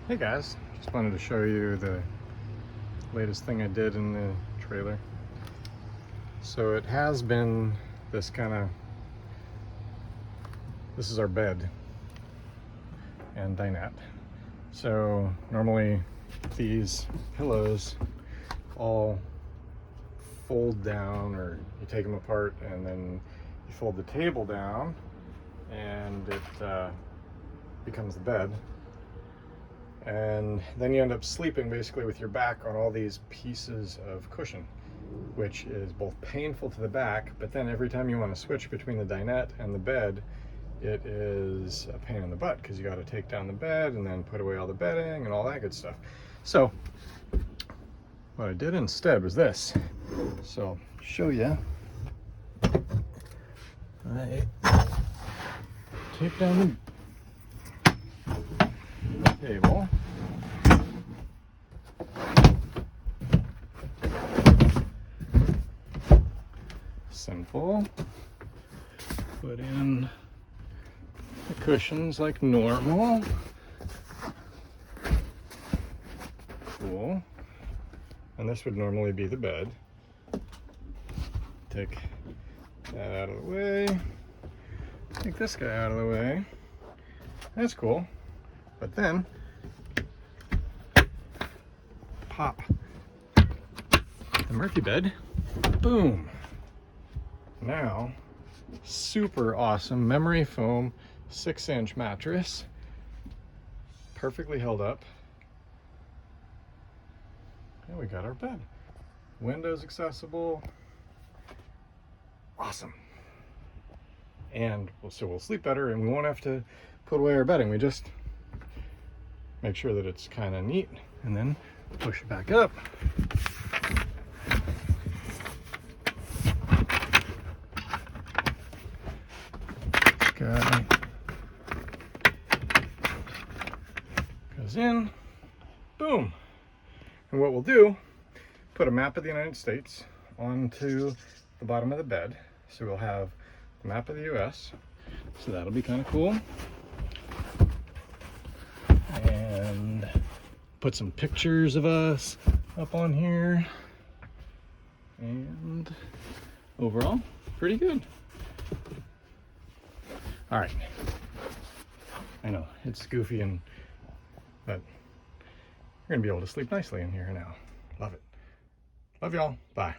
Hey guys, just wanted to show you the latest thing I did in the trailer. So it has been this this is our bed and dinette. So normally these pillows all fold down, or you take them apart and then you fold the table down and it becomes the bed. And then you end up sleeping basically with your back on all these pieces of cushion, which is both painful to the back, but then every time you want to switch between the dinette and the bed, it is a pain in the butt because you got to take down the bed and then put away all the bedding and all that good stuff. So what I did instead was this. So I'll show you. I take down the table. Simple. Put in the cushions like normal. Cool. And this would normally be the bed. Take that out of the way. Take this guy out of the way. That's cool. But then pop the Murphy bed. Boom. Now, super awesome memory foam 6-inch mattress, perfectly held up. And we got our bed. Windows accessible. Awesome. And so we'll sleep better and we won't have to put away our bedding. We just make sure that it's kind of neat and then push it back up. Guy goes in, boom. And what we'll do, put a map of the United States onto the bottom of the bed. So we'll have the map of the US. So that'll be kind of cool. And put some pictures of us up on here. And overall, pretty good. All right. I know it's goofy, but you're gonna be able to sleep nicely in here now. Love it. Love y'all. Bye.